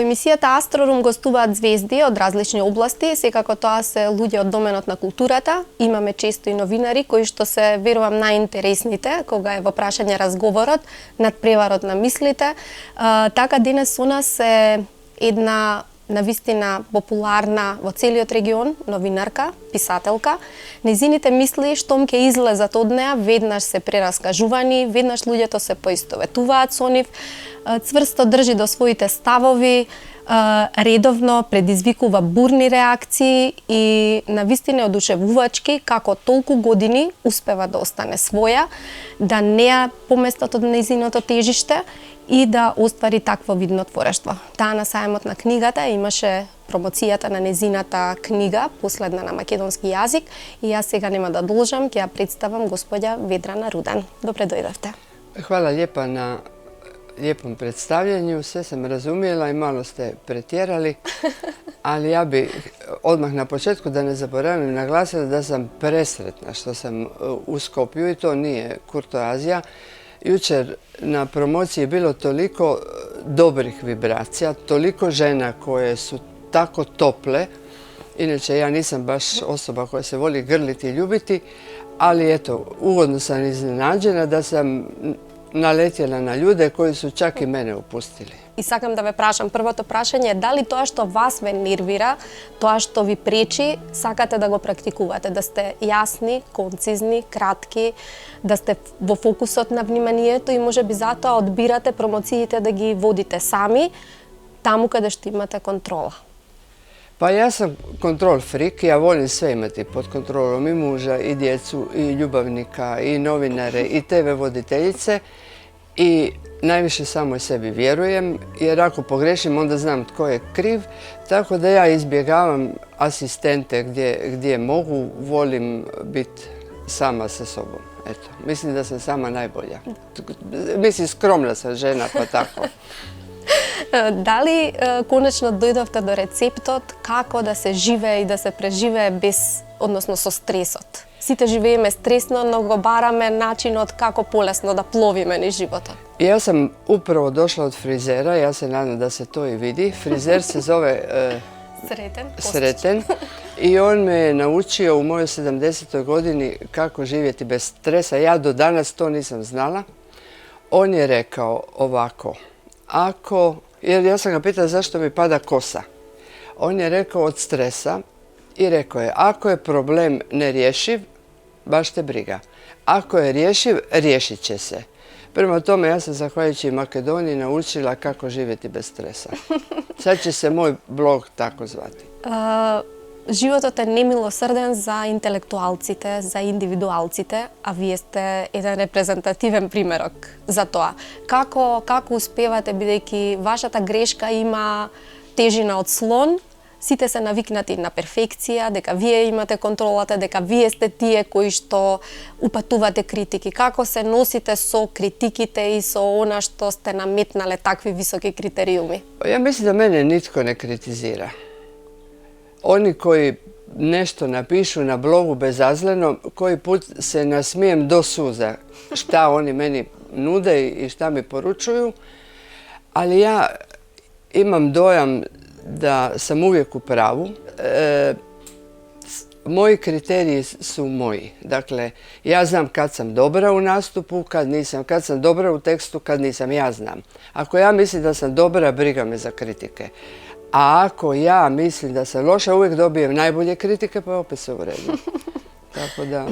емисијата Астрорум гостуваат звезди од различни области, секако тоа се луѓе од доменот на културата. Имаме често и новинари кои што се, верувам, најинтересните кога е во прашање разговорот, надпреварот на мислите. Така денес со нас е една навистина популарна во целиот регион новинарка, писателка. Нејзините мисли штом ќе излезат од неа, веднаш се прераскажувани, веднаш луѓето се поистоветуваат со нив, цврсто држи до своите ставови, редовно предизвикува бурни реакции и навистина одушевувачки како толку години успева да остане своја, да не ја поместат од нејзиното тежиште и да оствари такво видно творештво. Таа на сајмот на книгата имаше промоцијата на нејзината книга, последна на македонски јазик, и јас сега нема да должам, ќе ја представам господја Ведрана Рудан. Добре дојдовте. Hvala lijepa na lijepom predstavljanju, sve sam razumjela i malo ste pretjerali, ali ja bi odmah na početku, da ne zaboravim, naglasila da sam presretna što sam u Skopju i to nije kurtoazija. Jučer na promociji je bilo toliko dobrih vibracija, toliko žena koje su tako tople. Inače, ja nisam baš osoba koja se voli grliti i ljubiti, ali eto, ugodno sam iznenađena da sam naletjela na ljude koji su čak i mene upustili. И сакам да ве прашам, првото прашање е дали тоа што вас ве нервира, тоа што ви пречи, сакате да го практикувате, да сте јасни, концизни, кратки, да сте во фокусот на вниманието и можеби затоа одбирате промоциите да ги водите сами, таму каде што имате контрола. Pa ja sam kontrol frik, ja volim sve imati pod kontrolom, i muža, i djecu, i ljubavnika, i novinare, i TV voditeljice, i najviše samoj sebi vjerujem, jer ako pogrešim onda znam tko je kriv, tako da ja izbjegavam asistente gdje mogu, volim biti sama sa sobom. Eto, mislim da sam sama najbolja. Mislim, skromna sam žena, pa tako. Дали конечно дојдовте до рецептот како да се живее и да се преживее без, односно со стресот? Сите живееме стресно, но го бараме начинот како полесно да пловиме низ животот. Ja sam upravo došla od frizera, ja se nadam da se to i vidi. Frizer se zove Sreten i on me je naučio u mojoj 70. godini kako živjeti bez stresa. Ja do danas to nisam znala. On je rekao ovako, jer ja sam ga pitala zašto mi pada kosa. On je rekao od stresa i rekao je, ako je problem nerješiv, baš te briga. Ako je rješiv, riješit će se. Prema tome, ja sam zahvaljujući Makedoniji naučila kako živjeti bez stresa. Sad će se moj blog tako zvati. Животот е немилосрден за интелектуалците, за индивидуалците, а вие сте еден репрезентативен примерок за тоа. Како успевате, бидејќи вашата грешка има тежина од слон, сите се навикнати на перфекција, дека вие имате контролата, дека вие сте тие кои што упатувате критики. Како се носите со критиките и со она што сте наметнале такви високи критериуми? Ja mislim da mene nitko ne kritizira. Oni koji nešto napišu na blogu bezazleno, koji put se nasmijem do suza šta oni meni nude i šta mi poručuju, ali ja imam dojam da sam uvijek u pravu. Moji kriteriji su moji. Dakle, ja znam kad sam dobra u nastupu, kad nisam, kad sam dobra u tekstu, kad nisam, ja znam. Ako ja mislim da sam dobra, briga me za kritike. A ako ja mislim da sam loša, uvijek dobijem najbolje kritike, pa opet se uredim. Tako da...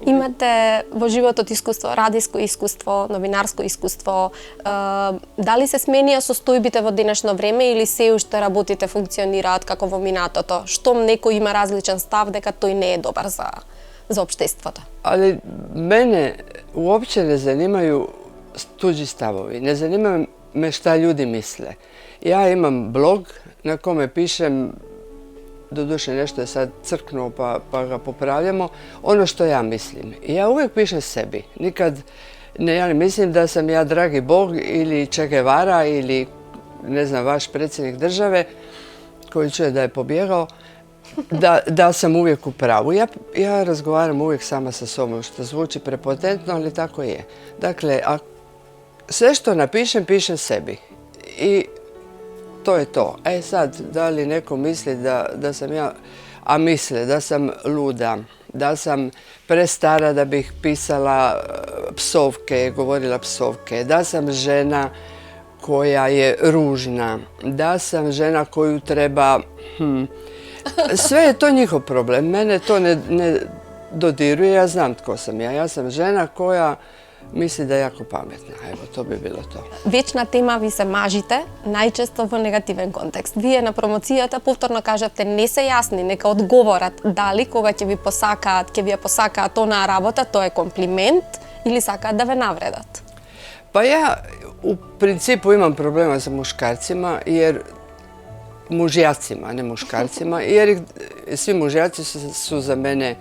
Имате во животот искуство, радиско искуство, новинарско искуство. Дали се сменија состојбите во денешно време или се уште работите функционираат како во минатото? Штом некој има различен став, дека тој не е добар за општеството? Ali mene uopće ne zanimaju tuđi stavovi. Ne zanima me šta ljudi misle. Ja imam blog na kome pišem, doduše nešto je sad crknuo pa ga popravljamo, ono što ja mislim. I ja uvijek pišem sebi. Nikad ja ne mislim da sam ja dragi Bog ili Che Guevara ili ne znam vaš predsjednik države koji čuje da je pobjegao, da sam uvijek u pravu. Ja razgovaram uvijek sama sa sobom, što zvuči prepotentno, ali tako je. Dakle, sve što napišem, pišem sebi. I to je to. E sad, da li neko misli da sam ja, a misle da sam luda, da sam prestara da bih pisala psovke, govorila psovke, da sam žena koja je ružna, da sam žena koju treba... Sve je to njihov problem. Mene to ne dodiruje, ja znam tko sam ja. Ja sam žena koja misli da je jako pametna. Evo, to bi bilo to. Вечна тема ви се мажите, најчесто во негативен контекст. Вие на промоцијата повторно кажавте не се јасни, нека одговорат дали кога ќе ви посакаат онаа работа, тоа е комплимент или сакаат да ве навредат. Pa ja u principu imam problema sa muškarcima, mužjacima, ne muškarcima, jer svi mužjaci su za mene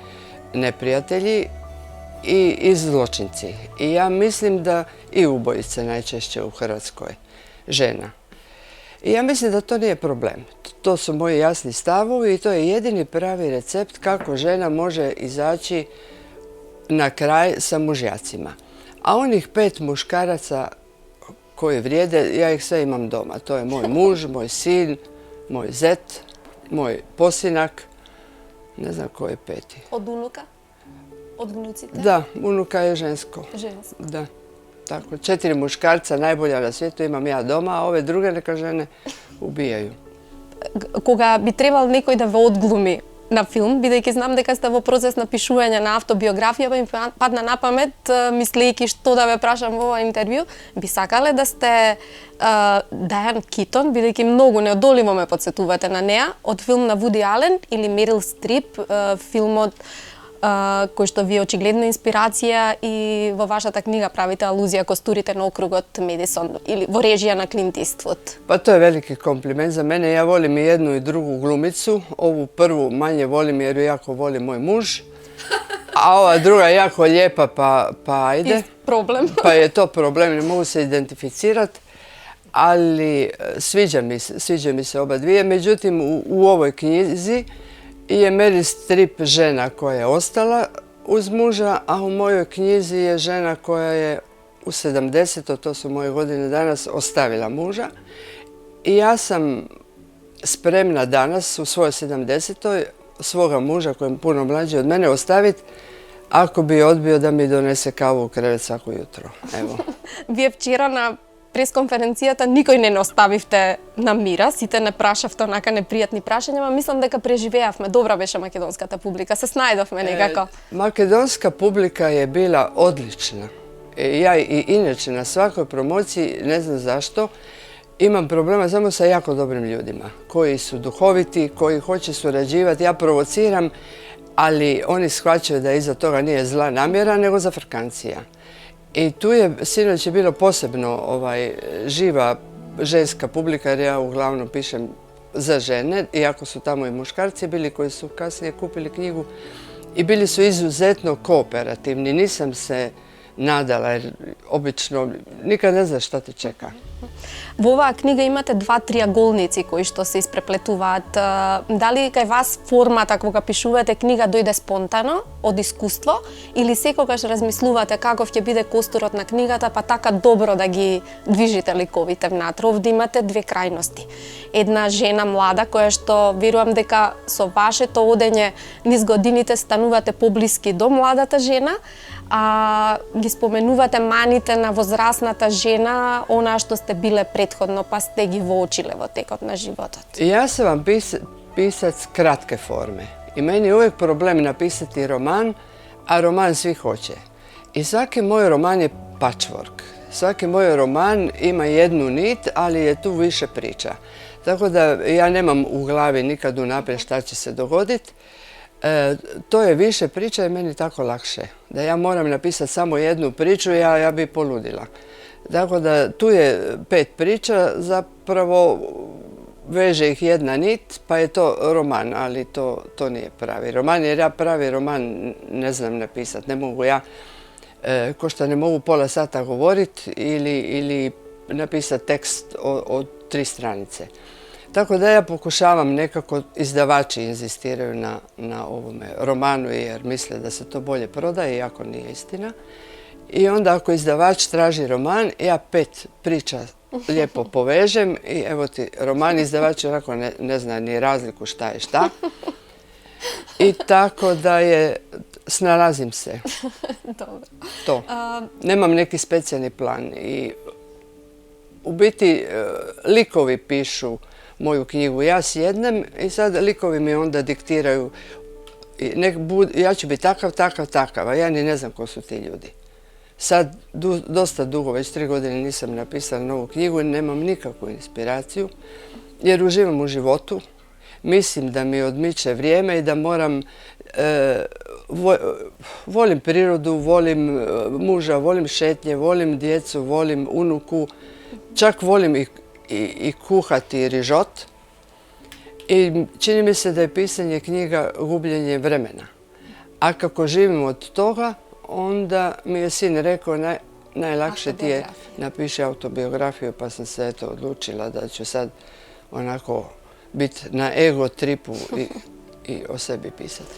neprijatelji i zločinci. I ja mislim da i ubojice najčešće u Hrvatskoj, žena. I ja mislim da to nije problem. To su moji jasni stavovi i to je jedini pravi recept kako žena može izaći na kraj sa mužjacima. A onih 5 muškaraca koji vrijede, ja ih sve imam doma. To je moj muž, moj sin, moj zet, moj posinak, ne znam ko je 5. Od unuka? Od vnucite? Da, unuka je žensko. Žensko. Da, tako. 4 muškarca, najbolja na svijetu, imam ja doma, a ove druge neka žene ubijaju. Кога би требал некој да ве одглуми на филм, бидејќи знам дека сте во процес на пишување на автобиографија, ми падна на памет, мислејќи што да ве прашам во ова интервју, би сакале да сте Дајан Китон, бидејќи многу неодоливо ме подсетувате на неа, од филм на Вуди Ален или Мерил Стрип, филмот кој што ви е очигледно инспирација и во вашата книга правите алузија костурите на округот Медисон или во режија на Клинт Иствуд. Pa to je veliki kompliment za mene. Ja volim i jednu i drugu glumicu. Ovu prvu manje volim jer ju jako voli moj muž. A ova druga je jako lijepa pa ajde. Problem. Pa je to problem, ne mogu se identificirati. Ali sviđa mi se oba dvije. Međutim, u ovoj knjizi je Meryl Streep žena koja je ostala uz muža, a u mojoj knjizi je žena koja je u 70. to su moje godine danas, ostavila muža. I ja sam spremna danas u svojoj 70. svoga muža, koji je puno mlađi od mene, ostaviti ako bi odbio da mi donese kavu u krevet svako jutro. Evo. Вие вчера на пресконференцијата никој не оставивте на мира, сите не прашавте онака непријатни прашања, ама мислам дека преживеавме. Добра беше македонската публика, се снајдовме некако. Makedonska publika je bila odlična. Ja i inače na svakoj promociji, ne znam zašto, imam problema samo sa jako dobrim ljudima, koji su duhoviti, koji hoće surađivati. Ja provociram, ali oni shvaćaju da iza toga nije zla namjera, nego zafrkancija. I tu je, sinoć je bilo posebno živa ženska publika, jer ja uglavnom pišem za žene, iako su tamo i muškarci bili koji su kasnije kupili knjigu i bili su izuzetno kooperativni. Nisam se nadala, jer obično nikad ne znaš šta te čeka. Во оваа книга имате 2 триаголници кои што се испреплетуваат. Дали кај вас формата кога пишувате книга дојде спонтано, од искуство, или секогаш размислувате каков ќе биде костурот на книгата, па така добро да ги движите ликовите внатре? Овде имате 2 крајности. Една жена млада која што верувам дека со вашето одење низ годините станувате поблиски до младата жена, а ги споменувате маните на возрастната жена, она што сте биле предходно, па сте ги воочиле во текот на животот. Ja sam vam pisac kratke forme i meni je uvijek problem napisati roman, a roman svi hoće. I svaki moj roman je patchwork. Svaki moj roman ima jednu nit, ali je tu više priča. Tako da ja nemam u glavi nikad unaprijed šta će se dogoditi. To je više priča i meni tako lakše. Da ja moram napisati samo jednu priču, ja bi poludila. Tako da tu je 5 priča, zapravo veže ih jedna nit, pa je to roman, ali to nije pravi roman, jer ja pravi roman ne znam napisati. Ne mogu ja, ko što ne mogu pola sata govoriti ili napisati tekst od 3 stranice. Tako da ja pokušavam nekako, izdavači inzistiraju na ovome romanu jer misle da se to bolje prodaje, iako nije istina. I onda ako izdavač traži roman, ja 5 priča lijepo povežem i evo ti roman. Izdavač onako ne zna ni razliku šta je šta. I tako da snalazim se. Dobro. To. Nemam neki specijalni plan. I u biti likovi pišu moju knjigu. Ja sjednem i sad likovi mi onda diktiraju. Ja ću biti takav, a ja ni ne znam ko su ti ljudi. Sad, dosta dugo, već 3 godine nisam napisala novu knjigu i nemam nikakvu inspiraciju, jer uživam u životu. Mislim da mi odmiče vrijeme i da moram... volim prirodu, volim muža, volim šetnje, volim djecu, volim unuku. Čak volim i kuhati rižot. I čini mi se da je pisanje knjiga gubljenje vremena. A kako živim od toga, onda mi je sin rekao najlakše ti je napiši autobiografiju, pa sam se eto odlučila da ću sad onako biti na ego tripu i o sebi pisati.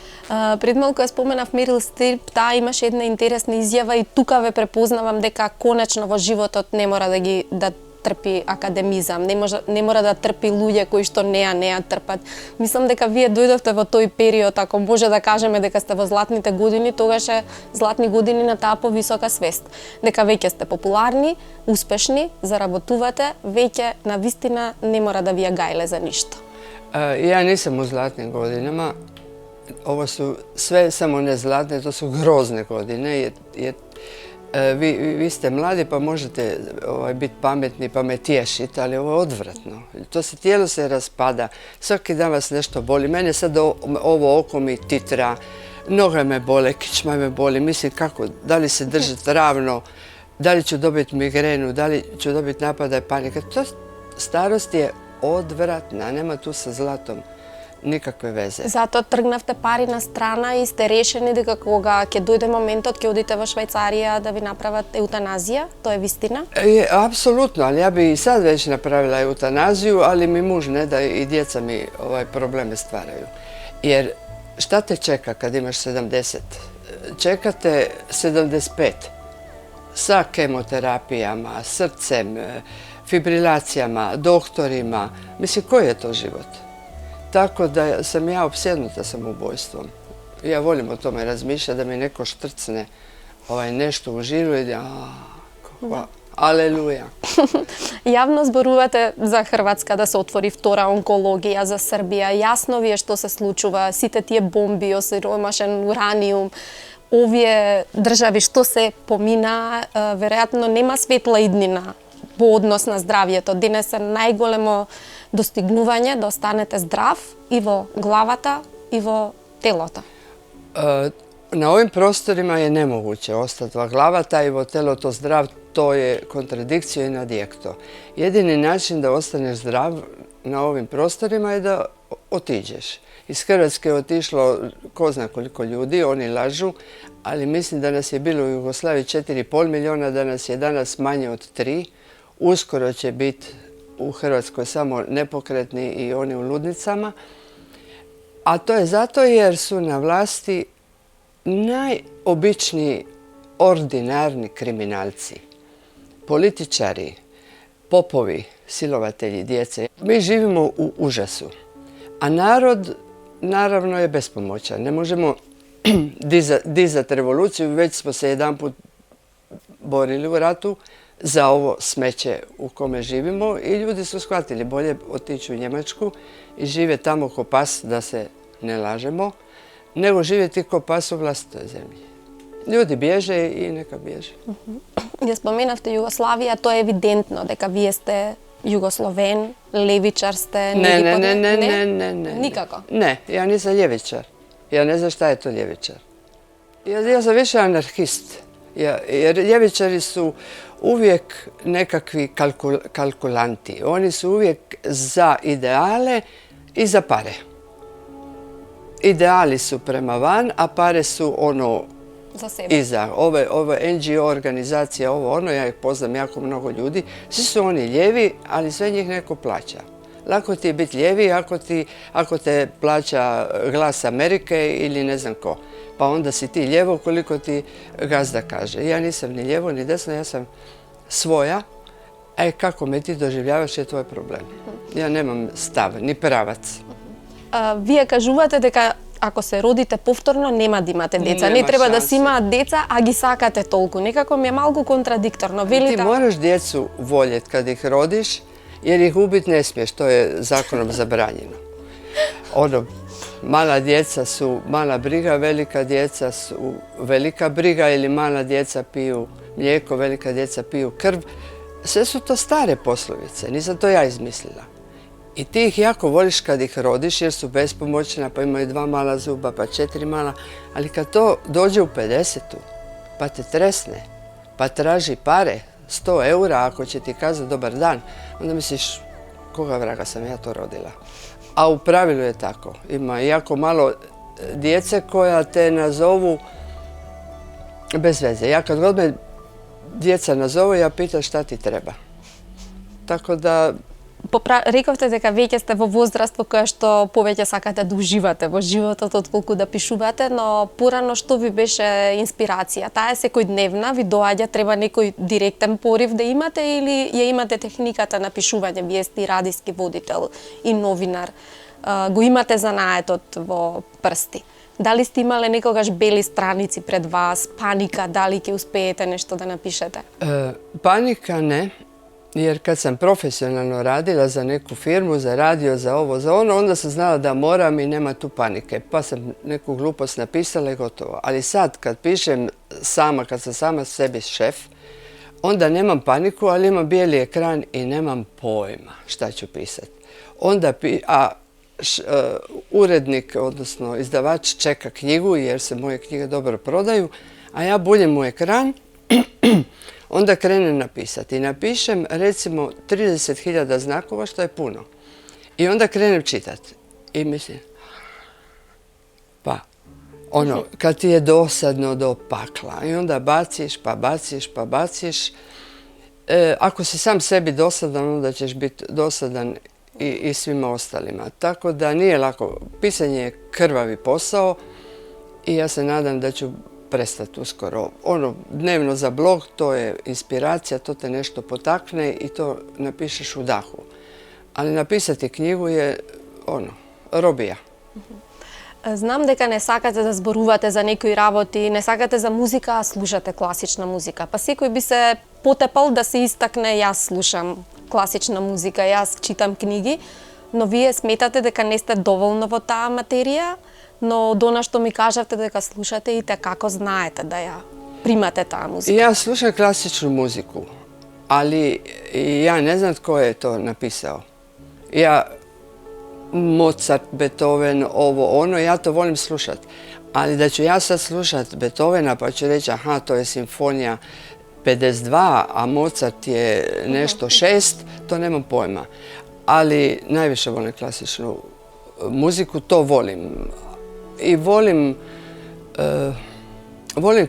Пред малку ја споменав Мерил Стрип, таа имаше една интересна изјава и тука ве препознавам дека конечно во животот не мора да трпи академизам, не мора да трпи луѓе кои што не ја трпат. Мислам дека вие дојдовте во тој период, ако може да кажеме дека сте во златните години, тогаш е златни години на таа повисока свест. Дека веќе сте популарни, успешни, заработувате, веќе навистина не мора да ви ја гајле за ништо. Ja nisam u zlatnim godinama. Ovo su sve samo ne zlatne, to su grozne godine. Vi ste mladi pa možete biti pametni pa me tješiti, ali ovo je odvratno. Tijelo se raspada, svaki dan vas nešto boli. Mene sad ovo oko mi titra, noge me bole, kičma me boli. Mislim kako, da li se držati ravno, da li ću dobiti migrenu, da li ću dobiti napadaj panike. Starost je odvratna, nema tu sa zlatom nikakve veze. Zato тргнавте пари на страна и сте решени дека кога ќе дојде моментот ќе одите во Швајцарија да ви направат еутаназија? Тоа е вистина? Apsolutno, ali ja bi i sad već napravila eutanaziju, ali mi muž ne da i djeca mi probleme stvaraju. Jer šta te čeka kad imaš 70? Čekate 75 sa kemoterapijama, srcem, fibrilacijama, doktorima. Mislim, koji je to život? Tako da sam ja opsjednuta samoubojstvom. Ja volim o tome razmišljati, da mi neko štrcne nešto u žilu i Алелуја. Јавно зборувате за Хрватска да се отвори втора онкологија, за Србија. Јасно ви е што се случува, сите тие бомби, осиромашен ураниум, овие држави што се помина, веројатно нема светла иднина по однос на здравјето. Денес е најголемо достигнување да останете здрав и во главата и во телото. Na ovim prostorima je nemoguće ostati vo glavata i vo teloto zdrav, to je kontradikcija i nadjekto. Jedini način da ostaneš zdrav na ovim prostorima je da otiđeš. Iz Hrvatske je otišlo ko zna koliko ljudi, oni lažu, ali mislim da nas je bilo u Jugoslaviji 4,5 milijuna, da nas je danas manje od 3. Uskoro će biti u Hrvatskoj samo nepokretni i oni u ludnicama. A to je zato jer su na vlasti najobičniji ordinarni kriminalci, političari, popovi, silovatelji djece. Mi živimo u užasu, a narod naravno je bespomoćan. Ne možemo dizati revoluciju, već smo se jedanput borili u ratu za ovo smeće u kome živimo i ljudi su shvatili bolje otići u Njemačku i žive tamo ko pas, da se ne lažemo, nego živjeti ko pas u vlastitoj zemlji. Ljudi bježe i neka bježe. Ја споменавте Југославија, тоа е евидентно дека вие сте југословен, левичар сте. Ne. Никако? Ne, ja nisam ljevičar. Ja ne znam šta je to ljevičar. Ja sam više anarhist. Jer ljevičari su uvijek nekakvi kalkulanti. Oni su uvijek za ideale i za pare. Ideali su prema van, a pare su ono za sebe. Iza. Ove NGO organizacije, ja ih poznam jako mnogo ljudi. Svi su oni lijevi, ali sve njih neko plaća. Lako ti je biti lijevi ako te plaća Glas Amerike ili ne znam ko. Pa onda si ti lijevo koliko ti gazda kaže. Ja nisam ni lijevo ni desno, ja sam svoja Kako me ti doživljavaš je tvoj problem. Ja nemam stav, ni pravac. Вие кажувате дека ако се родите повторно нема да имате деца. Не Нема треба да шансе. си имаат деца, а ги сакате толку. Некако ми е малку контрадикторно. Ti Велите, moraš djecu voljeti kad ih rodiš, jer ih ubiti ne smiješ, to je zakonom zabranjeno. Mala djeca su mala briga, velika djeca su velika briga ili mala djeca piju mlijeko, velika djeca piju krv. Sve su to stare poslovice, nisam to ja izmislila. I ti ih jako voliš kad ih rodiš jer su bespomoćna, pa imaju 2 mala zuba, pa 4 mala, ali kad to dođe u 50-tu, pa te tresne, pa traži pare, 100 eura ako će ti kazati dobar dan, onda misliš koga vraga sam ja to rodila. A u pravilu je tako. Ima jako malo djece koja te nazovu bez veze. Ja kad god me djeca nazovu, ja pitam šta ti treba. Tako da... Рековте дека веќе сте во возраст во која што повеќе сакате да уживате во животот отколку да пишувате, но порано што ви беше инспирација? Таа е секојдневна, ви доаѓа, треба некој директен порив да имате или ја имате техниката на пишување? Вие сте и радиски водител и новинар. Го имате занаетот во прсти. Дали сте имале некогаш бели страници пред вас, паника, дали ќе успеете нешто да напишете? Panika ne, jer kad sam profesionalno radila za neku firmu, za radio, za ovo, za ono, onda sam znala da moram i nema tu panike. Pa sam neku glupost napisala i gotovo. Ali sad kad pišem sama, kad sam sama sebi šef, onda nemam paniku, ali imam bijeli ekran i nemam pojma šta ću pisati. Onda urednik, odnosno izdavač, čeka knjigu jer se moje knjige dobro prodaju, a ja buljim u ekran, onda krenem napisati. I napišem recimo 30.000 znakova, što je puno. I onda krenem čitati. I mislim, kad ti je dosadno do pakla. I onda baciš, pa baciš, pa baciš. Ako si sam sebi dosadan, onda ćeš biti dosadan i svima ostalima. Tako da nije lako. Pisanje je krvavi posao i ja se nadam da ću prestati uskoro. Dnevno za blog, to je inspiracija, to te nešto potakne i to napišeš u dahu. Ali napisati knjigu je robija. Знам дека не сакате да зборувате за некои работи, не сакате за музика, а слушате класична музика. Па секој би се потепал да се истакне, јас слушам класична музика, јас читам книги, но вие сметате дека не сте доволно во таа материја, но до она што ми кажавте дека слушате и како знаете да ја примате таа музика. Ja slušam klasičnu muziku, ali ja ne znam tko je to napisao. Mozart, Beethoven, ja to volim slušat. Ali da ću ja sad slušat Beethovena pa ću reći aha, to je simfonija 52, a Mozart je nešto 6, to nemam pojma. Ali najviše volim klasičnu muziku, to volim. I volim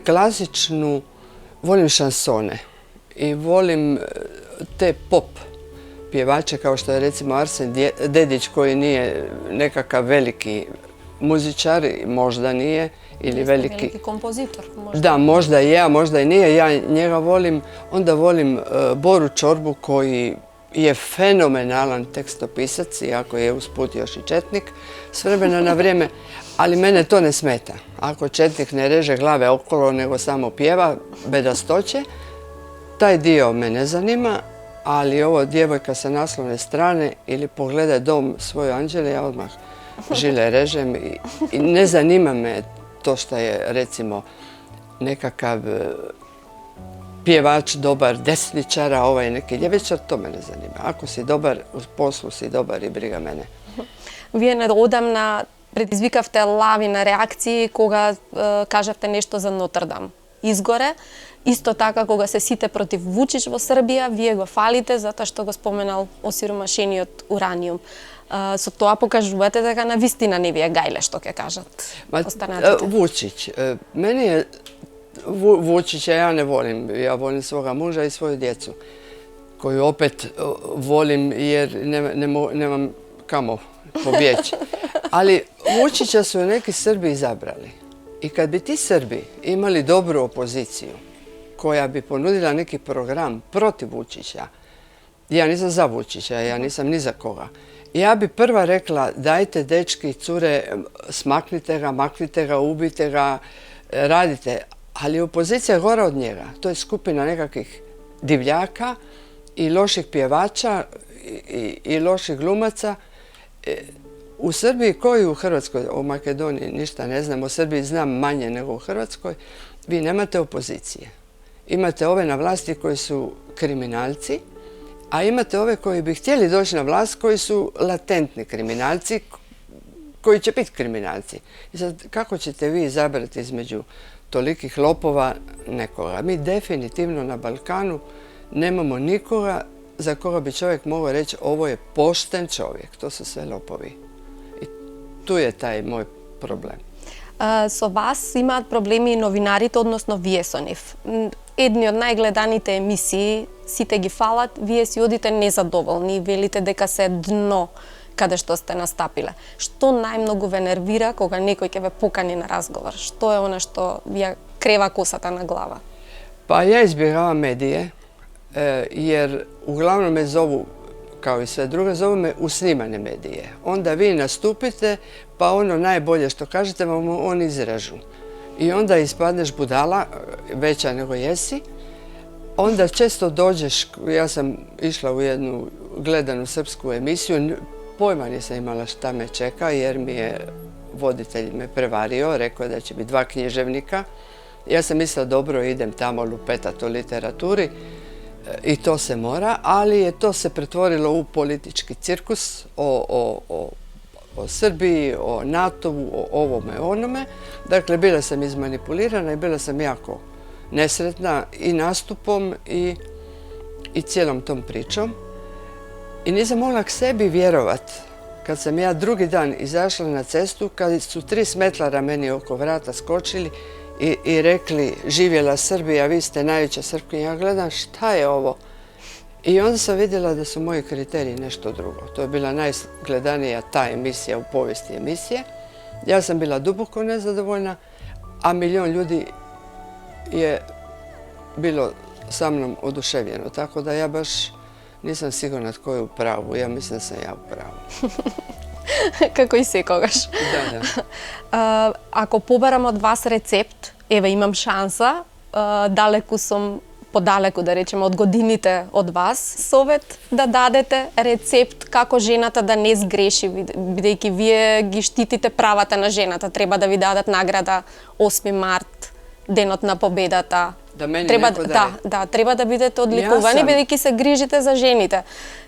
klasičnu, volim šansone i volim te pop pjevače kao što je recimo Arsen Dedić koji nije nekakav veliki muzičar, možda nije, ili veliki kompozitor. Možda. Da, možda je, a možda i nije. Ja njega volim, onda volim Boru Čorbu koji je fenomenalan tekstopisac, iako je usput još i četnik, s vremena na vrijeme, ali mene to ne smeta. Ako četnik ne reže glave okolo, nego samo pjeva bedastoće, taj dio me ne zanima, ali ovo djevojka sa naslovne strane ili pogledaj dom svoje Anđele, ja odmah žile režem i ne zanima me to što je recimo nekakav pjevač dobar desničara, ovaj neki ljevičar, to me ne zanima. Ako si dobar, u poslu si dobar i briga mene. Вие неодамна предизвикавте лавина реакции кога кажавте нешто за Нотр-Дам. Изгоре, исто така кога се сите против Вучич во Србија, вие го фалите затоа што го споменал осиромашениот ураниум. Со тоа покажувате дека на вистина не ви е гајле што ќе кажат останатите. Vučić. Meni je Vučića ja ne volim. Ja volim svoga muža i svoju djecu, koju opet volim jer nemam kamo pobjeći. Ali Vučića su neki Srbi izabrali. I kad bi ti Srbi imali dobru opoziciju koja bi ponudila neki program protiv Vučića, Ja nisam za Vučića, ja nisam ni za koga. Ja bi prva rekla, dajte dečki, cure, maknite ga, ubijte ga, radite. Ali opozicija je gora od njega. To je skupina nekakvih divljaka i loših pjevača i loših glumaca. U Srbiji, koji u Hrvatskoj, o Makedoniji ništa ne znam, o Srbiji znam manje nego u Hrvatskoj, vi nemate opozicije. Imate ove na vlasti koji su kriminalci, a imate ove koji bi htjeli doći na vlast koji su latentni kriminalci, koji će biti kriminalci. I sad, kako ćete vi izabrati između tolikih lopova nekoga? Mi definitivno na Balkanu nemamo nikoga za koga bi čovjek mogao reći ovo je pošten čovjek. To su sve lopovi. I tu je taj moj problem. Со вас имаат проблеми и новинарите, односно вие со нив. Едни од најгледаните емисии, сите ги фалат, вие си одите незадоволни, велите дека се дно каде што сте настапиле. Што најмногу ве нервира кога некој ќе ве покани на разговор? Што е она што ви крева косата на глава? Pa ja izbjegavam medije, jer uglavnom me zovu, kao i sve druge, zovu me u snimane medije. Onda vi nastupite, pa ono najbolje što kažete vam on izražu. I onda ispadneš budala, veća nego jesi. Onda često dođeš, ja sam išla u jednu gledanu srpsku emisiju, pojma nisam imala šta me čeka jer mi je voditelj me prevario, rekao je da će biti 2 književnika. Ja sam mislila dobro idem tamo lupetat o literaturi i to se mora, ali je to se pretvorilo u politički cirkus o Srbiji, o NATO-u, o ovome, onome. Dakle, bila sam izmanipulirana i bila sam jako nesretna i nastupom i cijelom tom pričom. I nisam mogla k sebi vjerovat kad sam ja drugi dan izašla na cestu, kad su 3 smetlara meni oko vrata skočili i rekli živjela Srbija, vi ste najveća Srpkinja. Ja gledam šta je ovo? I onda sam vidjela da su moji kriteriji nešto drugo. To je bila najgledanija ta emisija u povijesti emisije. Ja sam bila duboko nezadovoljna, a milion ljudi je bilo sa mnom oduševljeno. Tako da ja baš nisam sigurna tko je u pravu. Ja mislim da sam ja u pravu. Како и секогаш. Да. Ако побарам од вас рецепт, еве имам шанса, далеку сум, подалеку да речеме од годините од вас, совет да дадете рецепт како жената да не сгреши, бидејќи вие ги штитите правата на жената. Треба да ви дадат награда 8 март, денот на победата. Да мене треба, некој даде. да, треба да бидете одликувани, бидејќи се грижите за жените.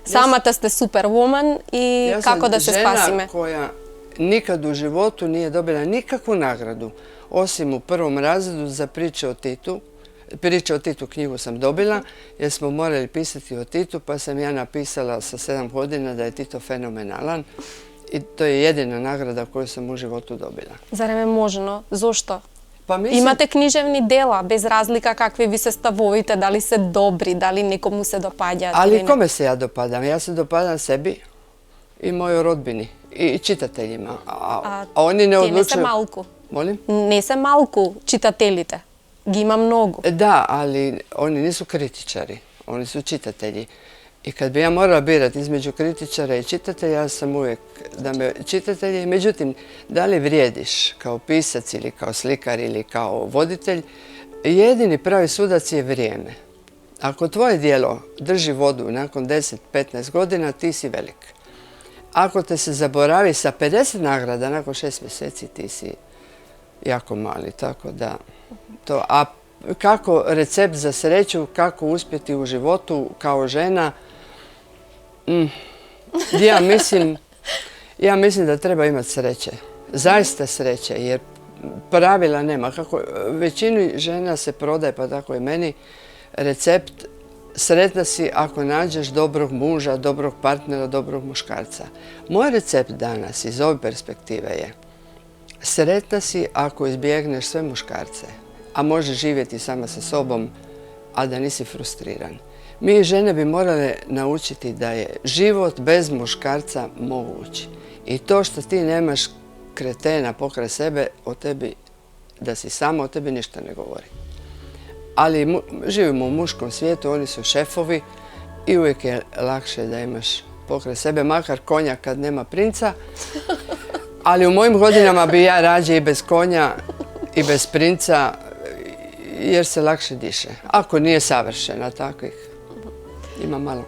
Самата сте супервумен и како да се спасиме? Ja sam žena koja nikad u životu nije dobila nikakvu nagradu, osim u 1. razredu za priče o Titu. Priče o Titu knjigu sam dobila, jer smo morali pisati o Titu, pa sam ja napisala sa 7 godina da je Tito fenomenalan. I to je jedina nagrada koju sam u životu dobila. Зарем е можно? Зошто? Pa mislim, Имате книжевни дела, без разлика какви ви се ставовите, дали се добри, дали некому се допаѓаат. ali kome se ja dopadam? Ja se dopadam sebi i mojoj rodbini i čitateljima. A oni ne Те не се odlučuju... малку. Molim? Не се малку читателите. Ги има многу. Da, ali oni nisu kritičari, oni su čitatelji. I kad bi ja morala birati između kritičara i čitatelja, ja sam uvijek da me čitatelji. Međutim, da li vrijediš kao pisac ili kao slikar ili kao voditelj, jedini pravi sudac je vrijeme. Ako tvoje djelo drži vodu nakon 10-15 godina, ti si velik. Ako te se zaboravi sa 50 nagrada nakon 6 mjeseci, ti si jako mali. Tako da to. A kako recept za sreću, kako uspjeti u životu kao žena, ja mislim da treba imati sreće. Zaista sreće, jer pravila nema. Većini žena se prodaje, pa tako i meni, recept sretna si ako nađeš dobrog muža, dobrog partnera, dobrog muškarca. Moj recept danas iz ove perspektive je sretna si ako izbjegneš sve muškarce, a možeš živjeti sama sa sobom, a da nisi frustriran. Mi žene bi morale naučiti da je život bez muškarca moguć. I to što ti nemaš kretena pokraj sebe, o tebi, da si sama, o tebi ništa ne govori. Ali živimo u muškom svijetu, oni su šefovi i uvijek je lakše da imaš pokraj sebe, makar konja kad nema princa. Ali u mojim godinama bi ja rađe i bez konja i bez princa, jer se lakše diše. Ako nije savršena, takvih ima malo.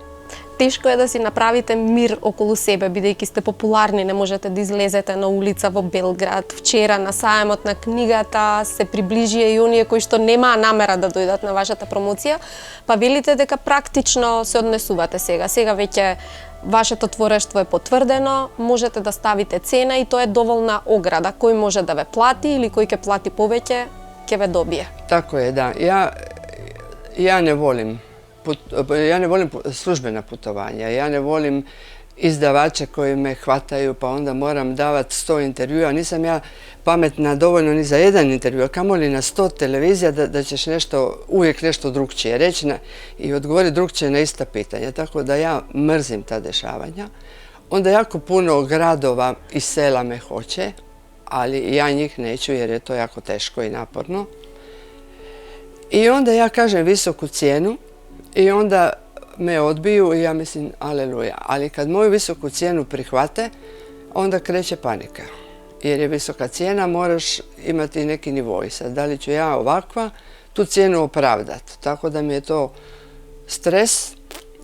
Тешко е да си направите мир околу себе, бидејќи сте популарни, не можете да излезете на улица во Белград. Вчера на сајмот на книгата се приближија и оние кои што немаа намера да дојдат на вашата промоција, па велите дека практично се однесувате сега. Сега веќе вашето творештво е потврдено, можете да ставите цена и тоа е доволна ограда. Кој може да ве плати или кој ќе плати повеќе, ќе ве добие. Tako je, da. Ja ne volim službena putovanja, ja ne volim izdavače koji me hvataju pa onda moram davati 100 intervjua. Nisam ja pametna dovoljno ni za jedan intervju, a kamoli na 100 televizija da ćeš uvijek nešto drugčije reći i odgovoriti drugčije na ista pitanja. Tako da ja mrzim ta dešavanja. Onda jako puno gradova i sela me hoće, ali ja njih neću jer je to jako teško i naporno. I onda ja kažem visoku cijenu i onda me odbiju i ja mislim aleluja. Ali kad moju visoku cijenu prihvate, onda kreće panika. Jer je visoka cijena, moraš imati neki nivo. I sad, da li ću ja ovakva tu cijenu opravdati? Tako da mi je to stres,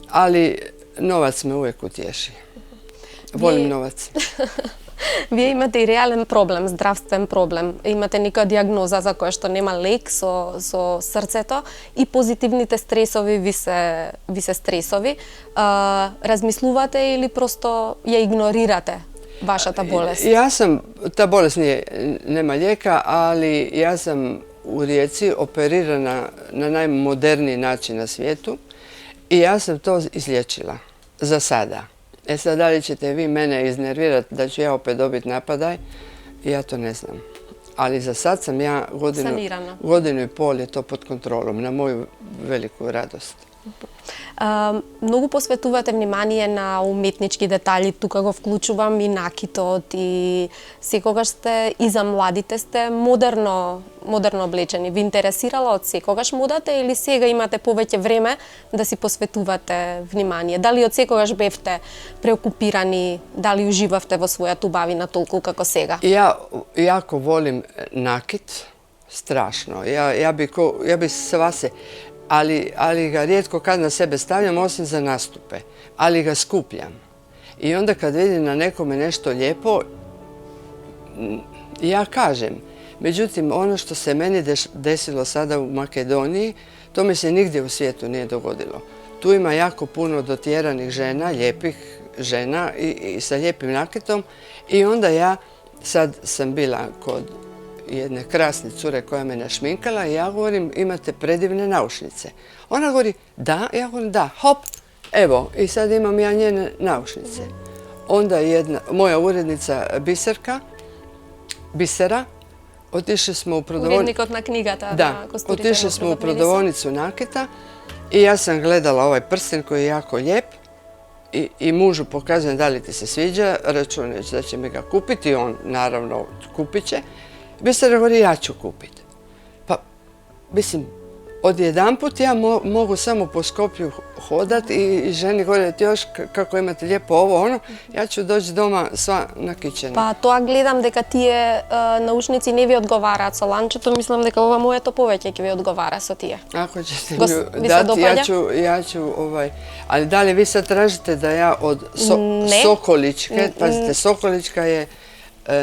ali novac me uvijek utješi. Volim novac. Вие имате и реален проблем, здравствен проблем. Имате нека диагноза за која што нема лек со срцето и позитивните стресови ви се стресови. Размислувате или просто ја игнорирате вашата болест? Ta bolest nema lijeka, ali ja sam u Rijeci operirana na najmoderniji način na svijetu i ja sam to izliječila za sada. E sad, da li ćete vi mene iznervirati da ću ja opet dobiti napadaj, ja to ne znam. Ali za sad sam ja godinu i pol je to pod kontrolom, na moju veliku radost. Многу посветувате внимание на уметнички детали, тука го вклучувам и накитот и секогаш сте и за младите сте модерно облечени. Ви интересирало од секогаш модата или сега имате повеќе време да си посветувате внимание? Дали од секогаш бевте преокупирани, дали уживавте во својата убавина толку како сега? Ja jako volim nakit, strašno. Ja bi sva se... Ali ga rijetko kad na sebe stavljam, osim za nastupe. Ali ga skupljam. I onda kad vidim na nekome nešto lijepo, ja kažem. Međutim, ono što se meni desilo sada u Makedoniji, to mi se nigdje u svijetu nije dogodilo. Tu ima jako puno dotjeranih žena, lijepih žena i sa lijepim nakitom. I onda ja, sad sam bila kod jedne krasne cure koja me našminkala i ja govorim, imate predivne naušnice. Ona govori, da, ja govorim, da, hop, evo, i sad imam ja njene naušnice. Onda moja urednica Bisera, otišli smo u prodavonicu... Urednikot na knjigata. Da, otišli smo u prodavonicu nakita i ja sam gledala ovaj prsten koji je jako lijep i mužu pokazujem da li ti se sviđa, računajući da će mi ga kupiti, on naravno kupit će. Bisera govori, ja ću kupiti. Pa, mislim, odjedanput ja mogu samo po Skopju hodat i ženi govori, ti još kako imate lijepo ovo, ono, ja ću doći doma sva nakićena. Pa тоа гледам дека тие наушници не ви одговараат со ланчето, мислам дека ова моето повеќе ќе ви одговара со тие. Ako ćete mi dati, ja ću, ali da li vi sad tražite da ja od Sokoličke, pazite, Sokolička je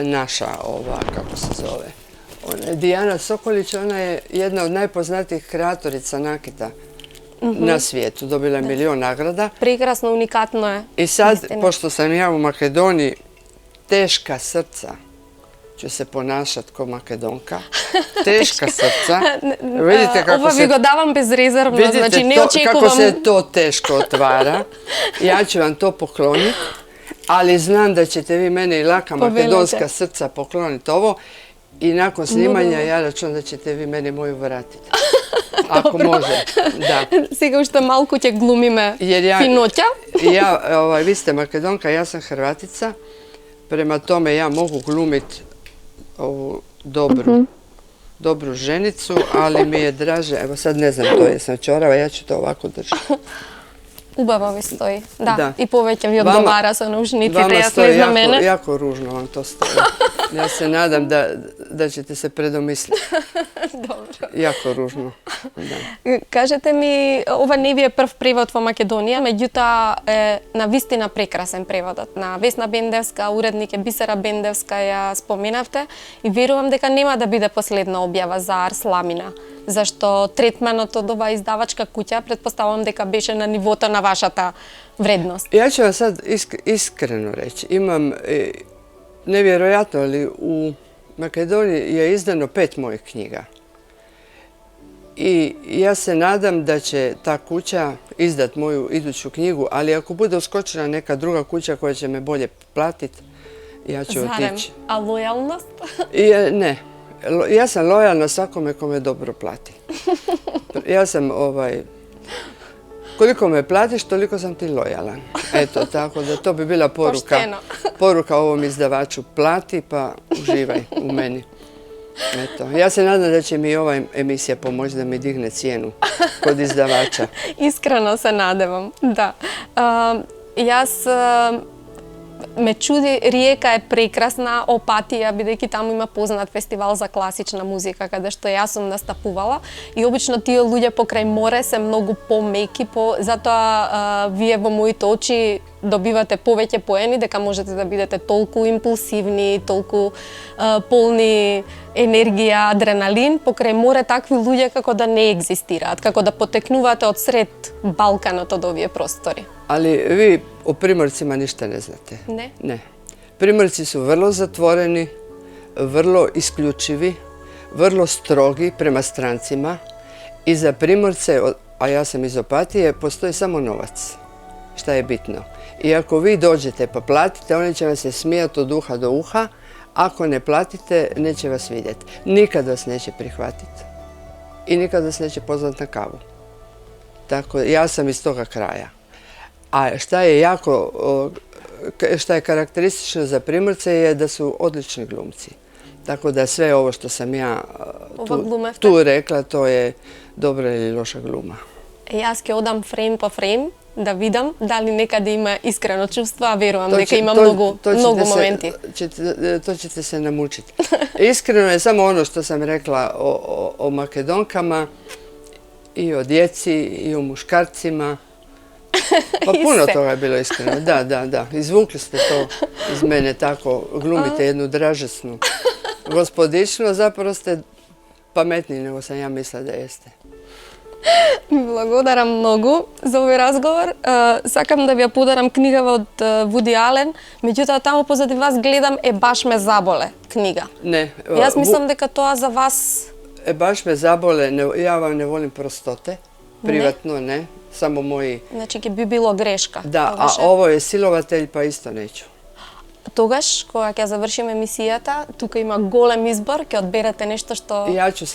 naša, kako se zove, Dijana Sokolić, ona je jedna od najpoznatijih kreatorica nakita na svijetu. Dobila je 1 milion nagrada. Прекрасно, уникатно е. I sad, pošto sam ja u Makedoniji, teška srca, ću se ponašati kao Makedonka. Teška srca. Vidite kako se... Ovo vi go davam bezrezervno, znači ne očekujem... Vidite kako se to teško otvara. Ja ću vam to pokloniti. Ali znam da ćete vi mene i laka makedonska srca pokloniti ovo i nakon snimanja ja računam da ćete vi mene moju vratiti. Ako može, da. Сега уште малку ќе глумиме финоќа. Vi ste Makedonka, ja sam Hrvatica, prema tome ja mogu glumiti ovu dobru ženicu, ali mi je draže, evo sad ne znam to jesam čorava, ja ću to ovako držati. Убаво ви стои. Да. Да. И повеќе ви одговара со наушниците, Vama јасно stoji и за мене. jako ružno vam to stoji. Ja se nadam da ćete se predomisliti. Добро. Jako ružno. Da. Кажете ми, ова не ви е прв превод во Македонија, меѓутоа е на вистина прекрасен преводот. На Весна Бендевска, уредник е Бисера Бендевска, ја споменавте и верувам дека нема да биде последна објава за Арсламина. Зашто третманот од оваа издавачка куќа предпоставувам дека беше на нивото на вашата вредност. Ja ću vam sad iskreno reći. Imam, nevjerojatno, ali u Makedoniji je izdano 5 mojih knjiga. I ja se nadam da će ta kuća izdat moju iduću knjigu, ali ako bude uskočila neka druga kuća koja će me bolje platiti, ja ću otići. A lojalnost? Ne. Ja sam lojalna svakome ko me dobro plati. Ja sam koliko me platiš, toliko sam ti lojalan. Eto, tako da to bi bila poruka ovom izdavaču. Plati pa uživaj u meni. Eto, ja se nadam da će mi ova emisija pomoći da mi digne cijenu kod izdavača. Iskreno se nadevам, da. Јас ме чуди, Риека е прекрасна, Опатија, бидејќи таму има познат фестивал за класична музика, каде што јас сум настапувала. И обично тие луѓе покрај море се многу помеки, затоа вие во моите очи добивате повеќе поени, дека можете да бидете толку импулсивни, толку полни енергија, адреналин. Покрај море такви луѓе како да не екзистираат, како да потекнувате од сред Балканот од овие простори. Ali vi o Primorcima ništa ne znate. Ne? Ne. Primorci su vrlo zatvoreni, vrlo isključivi, vrlo strogi prema strancima i za Primorce, a ja sam iz Opatije, postoji samo novac. Šta je bitno? I ako vi dođete pa platite, oni će vam se smijati od uha do uha. Ako ne platite, neće vas vidjeti. Nikad vas neće prihvatiti. I nikad vas neće pozvati na kavu. Tako, ja sam iz toga kraja. A šta je karakteristično za Primorce je da su odlični glumci. Tako da sve ovo što sam ja tu rekla, to je dobra ili loša gluma. Јас ќе одам фрейм по фрейм да видам дали некаде има искрено чувство, а верувам дека има многу моменти. To ćete se namučiti. Iskreno je samo ono što sam rekla o Makedonkama i o djeci i o muškarcima. Pa puno toga je bilo iskreno. Da. Izvukli ste to iz mene tako. Glumite jednu dražesnu gospodičnu, a zapravo ste pametniji nego sam ja mislila da jeste. Благодарам многу за овој разговор. Сакам да ви ја подарам книгава од Вуди Ален, меѓутоа таму позади вас гледам Е баш ме заболе книга. Не. Јас мислам дека тоа за вас... Е баш ме заболе, ја вам не волим простоте, приватно не, само мои... Значи ќе би било грешка. Да, а ово е силователј, па исто неću. Тогаш, кога ќе завршиме емисијата, тука има голем избор, ќе одберете нешто што... Ја ću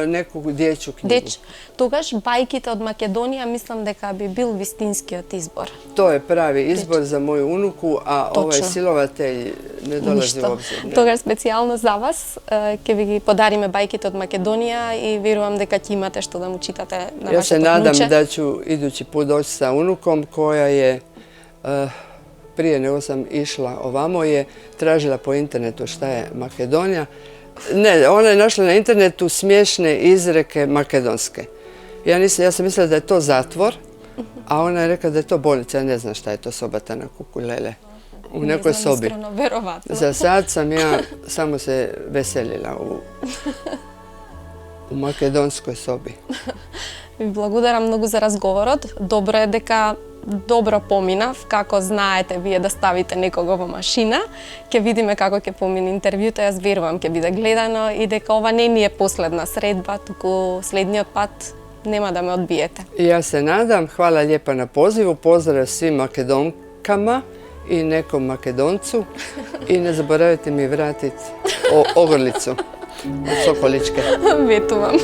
неку дјечју книгу. Тогаш, бајките од Македонија, мислам дека би бил вистинскиот избор. To je pravi izbor za moju unuku, a ovaj silovatelj ne dolazi u obzir. Тогаш, специјално за вас, ќе ви ги подариме бајките од Македонија и верувам дека ќе имате што да му читате на вашето внуче. Ja se nadam da ću idući put doći sa unukom koja je... Prije nego sam išla ovamo je tražila po internetu šta je Makedonija. Ne, ona je našla na internetu smiješne izreke makedonske. Ja sam mislila da je to zatvor, a ona je rekla da je to bolnica. Ja ne znam šta je to sobata na kukulele. U nekoj sobi. Iskreno, verovatno. Za sad sam ja samo se veselila u makedonskoj sobi. Благодарам многу за разговорот. Добро е дека добро поминав, како знаете вие да ставите некого во машина. Ќе видиме како ќе помине интервјуто, јас верувам ќе биде гледано и дека ова не ни е последна средба, туку следниот пат нема да ме одбиете. Ja se nadam, hvala lijepa na pozivu, pozdrav svim Makedonkama i nekom Makedoncu i ne zaboravite mi vratiti ogrlicu od Sokoličke. Ветувам.